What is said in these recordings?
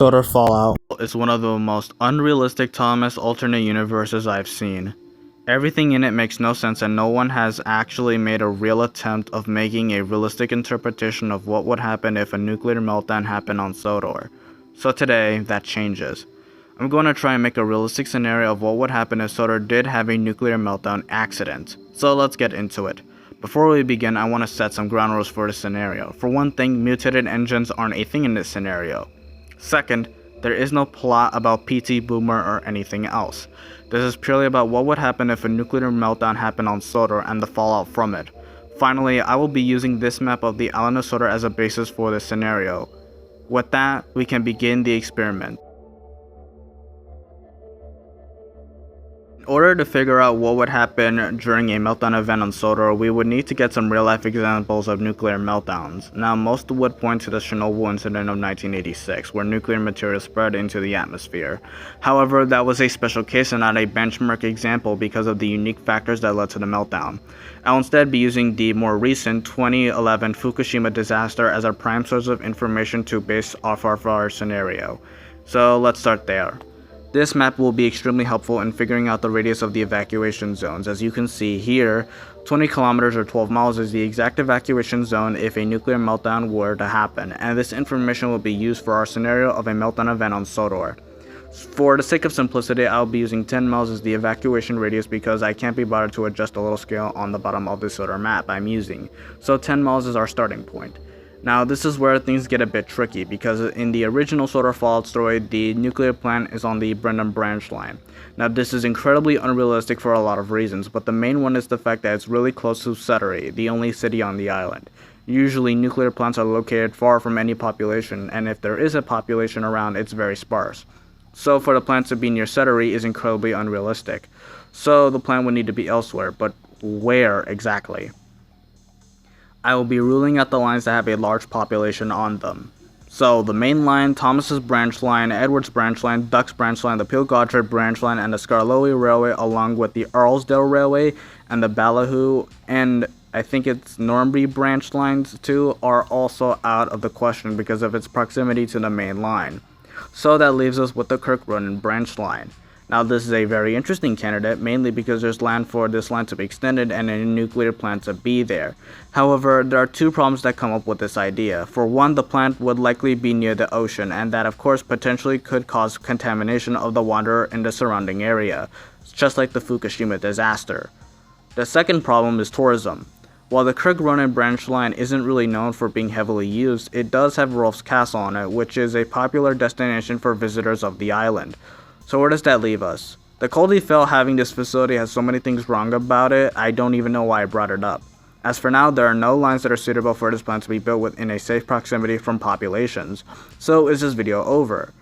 Sodor Fallout is one of the most unrealistic Thomas alternate universes I've seen. Everything in it makes no sense and no one has actually made a real attempt of making a realistic interpretation of what would happen if a nuclear meltdown happened on Sodor. So today, that changes. I'm going to try and make a realistic scenario of what would happen if Sodor did have a nuclear meltdown accident. So let's get into it. Before we begin, I want to set some ground rules for this scenario. For one thing, mutated engines aren't a thing in this scenario. Second, there is no plot about PT Boomer or anything else. This is purely about what would happen if a nuclear meltdown happened on Sodor and the fallout from it. Finally, I will be using this map of the island of Sodor as a basis for this scenario. With that, we can begin the experiment. In order to figure out what would happen during a meltdown event on Sodor, we would need to get some real-life examples of nuclear meltdowns. Now, most would point to the Chernobyl incident of 1986, where nuclear material spread into the atmosphere. However, that was a special case and not a benchmark example because of the unique factors that led to the meltdown. I'll instead be using the more recent 2011 Fukushima disaster as our prime source of information to base off of our scenario. So let's start there. This map will be extremely helpful in figuring out the radius of the evacuation zones. As you can see here, 20 kilometers or 12 miles is the exact evacuation zone if a nuclear meltdown were to happen, and this information will be used for our scenario of a meltdown event on Sodor. For the sake of simplicity, I'll be using 10 miles as the evacuation radius because I can't be bothered to adjust the little scale on the bottom of the Sodor map I'm using, so 10 miles is our starting point. Now, this is where things get a bit tricky, because in the original Sodor Fallout story, the nuclear plant is on the Brendan branch line. Now, this is incredibly unrealistic for a lot of reasons, but the main one is the fact that it's really close to Sodor, the only city on the island. Usually, nuclear plants are located far from any population, and if there is a population around, it's very sparse. So, for the plant to be near Sodor is incredibly unrealistic. So, the plant would need to be elsewhere, but where exactly? I will be ruling out the lines that have a large population on them. So, the main line, Thomas's branch line, Edward's branch line, Duck's branch line, the Peel-Goddard branch line, and the Skarloey Railway, along with the Arlesdale Railway and the Ballyhoo, and I think it's Normanby branch lines too, are also out of the question because of its proximity to the main line. So that leaves us with the Kirkronan branch line. Now, this is a very interesting candidate, mainly because there's land for this line to be extended and a nuclear plant to be there. However, there are two problems that come up with this idea. For one, the plant would likely be near the ocean, and that of course potentially could cause contamination of the water in the surrounding area, just like the Fukushima disaster. The second problem is tourism. While the Kirkronan branch line isn't really known for being heavily used, it does have Rolf's Castle on it, which is a popular destination for visitors of the island. So where does that leave us? The Coldie Fell having this facility has so many things wrong about it, I don't even know why I brought it up. As for now, there are no lines that are suitable for this plant to be built within a safe proximity from populations. So is this video over?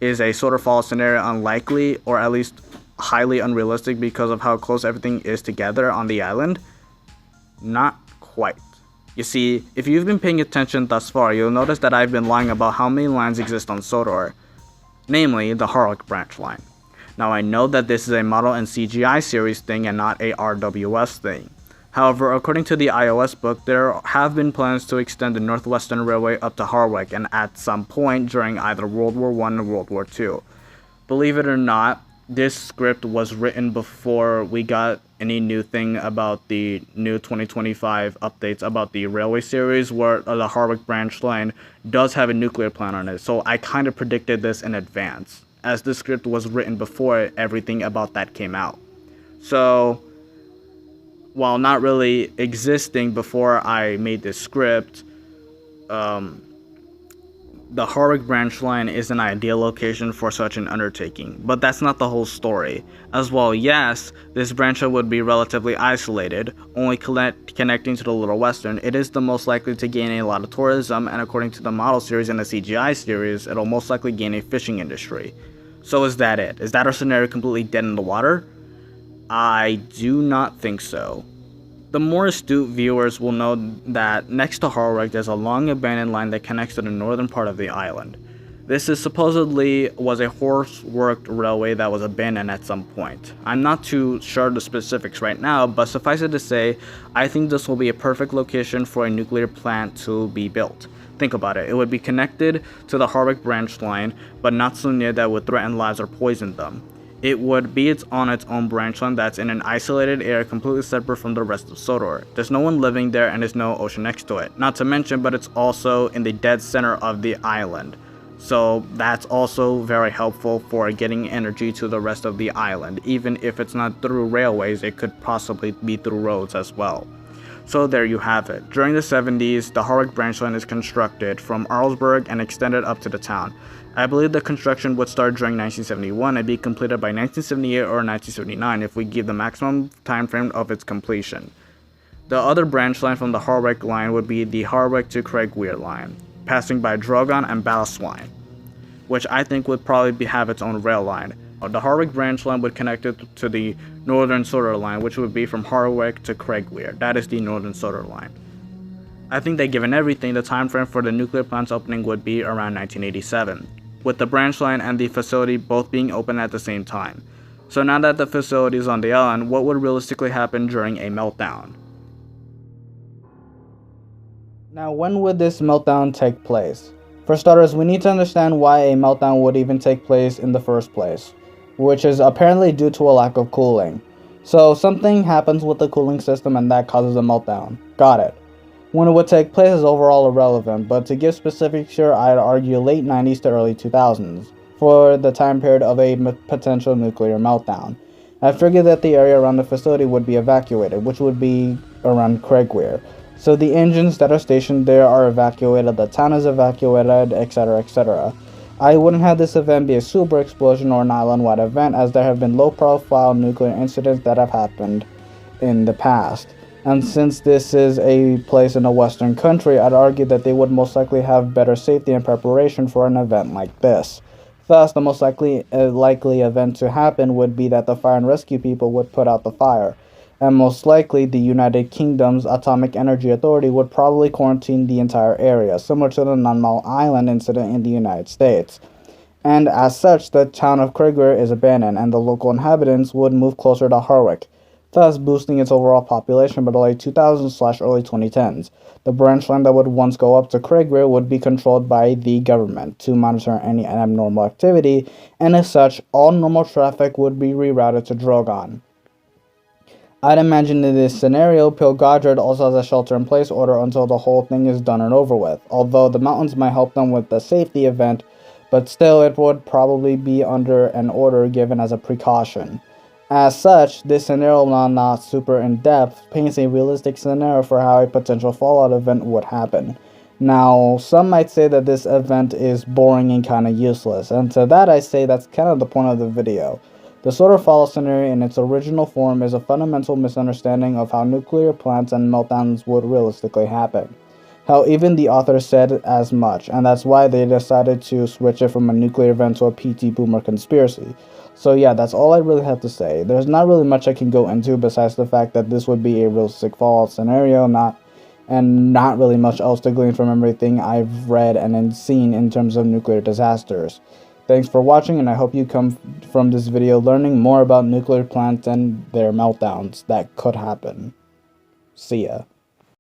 Is a Sodor Fallout scenario unlikely, or at least highly unrealistic because of how close everything is together on the island? Not quite. You see, if you've been paying attention thus far, you'll notice that I've been lying about how many lines exist on Sodor. Namely, the Harwick branch line. Now, I know that this is a model and CGI series thing and not a RWS thing. However, according to the iOS book, there have been plans to extend the Northwestern Railway up to Harwick and at some point during either World War I or World War II. Believe it or not, this script was written before we got any new thing about the new 2025 updates about the railway series, where the Harwick branch line does have a nuclear plant on it. So I kind of predicted this in advance, as the script was written before everything about that came out. So while not really existing before I made this script, the Harwick branch line is an ideal location for such an undertaking, but that's not the whole story. As well, yes, this branch line would be relatively isolated, only connecting to the Little Western. It is the most likely to gain a lot of tourism, and according to the model series and the CGI series, it'll most likely gain a fishing industry. So is that it? Is that our scenario completely dead in the water? I do not think so. The more astute viewers will know that next to Harwick there's a long abandoned line that connects to the northern part of the island. This is supposedly was a horse-worked railway that was abandoned at some point. I'm not too sure the specifics right now, but suffice it to say, I think this will be a perfect location for a nuclear plant to be built. Think about it. It would be connected to the Harwick branch line, but not so near that would threaten lives or poison them. It would be on its own branch line that's in an isolated area completely separate from the rest of Sodor. There's no one living there and there's no ocean next to it. Not to mention, but it's also in the dead center of the island. So that's also very helpful for getting energy to the rest of the island. Even if it's not through railways, it could possibly be through roads as well. So there you have it. During the 70s, the Harwick branch line is constructed from Arlesburg and extended up to the town. I believe the construction would start during 1971 and be completed by 1978 or 1979 if we give the maximum time frame of its completion. The other branch line from the Harwick line would be the Harwick to Craigweir line, passing by Drogon and Ballastwine, which I think would probably have its own rail line. The Harwick branch line would connect it to the Northern Sodor line, which would be from Harwick to Craigweir. That is the Northern Sodor line. I think that given everything, the time frame for the nuclear plant's opening would be around 1987, with the branch line and the facility both being open at the same time. So now that the facility is on the island, what would realistically happen during a meltdown? Now, when would this meltdown take place? For starters, we need to understand why a meltdown would even take place in the first place, which is apparently due to a lack of cooling. So something happens with the cooling system and that causes a meltdown. Got it. When it would take place is overall irrelevant, but to give specifics here, I'd argue late 90s to early 2000s for the time period of a potential nuclear meltdown. I figured that the area around the facility would be evacuated, which would be around Craigweir. So the engines that are stationed there are evacuated, the town is evacuated, etc, etc. I wouldn't have this event be a super explosion or an island-wide event, as there have been low-profile nuclear incidents that have happened in the past. And since this is a place in a western country, I'd argue that they would most likely have better safety and preparation for an event like this. Thus, the most likely event to happen would be that the fire and rescue people would put out the fire. And most likely the United Kingdom's Atomic Energy Authority would probably quarantine the entire area, similar to the Nunmal Island incident in the United States. And as such, the town of Craigweir is abandoned, and the local inhabitants would move closer to Harwick, thus boosting its overall population by the late 2000s/early 2010s. The branch line that would once go up to Craigweir would be controlled by the government to monitor any abnormal activity, and as such, all normal traffic would be rerouted to Drogon. I'd imagine in this scenario, Pilgardred also has a shelter-in-place order until the whole thing is done and over with, although the mountains might help them with the safety event, but still it would probably be under an order given as a precaution. As such, this scenario, while not super in-depth, paints a realistic scenario for how a potential fallout event would happen. Now, some might say that this event is boring and kinda useless, and to that I say that's kind of the point of the video. The Sodor fallout scenario in its original form is a fundamental misunderstanding of how nuclear plants and meltdowns would realistically happen. Hell, even the author said as much, and that's why they decided to switch it from a nuclear event to a PT boomer conspiracy. So yeah, that's all I really have to say. There's not really much I can go into besides the fact that this would be a realistic fallout scenario, not really much else to glean from everything I've read and seen in terms of nuclear disasters. Thanks for watching, and I hope you come from this video learning more about nuclear plants and their meltdowns that could happen. See ya.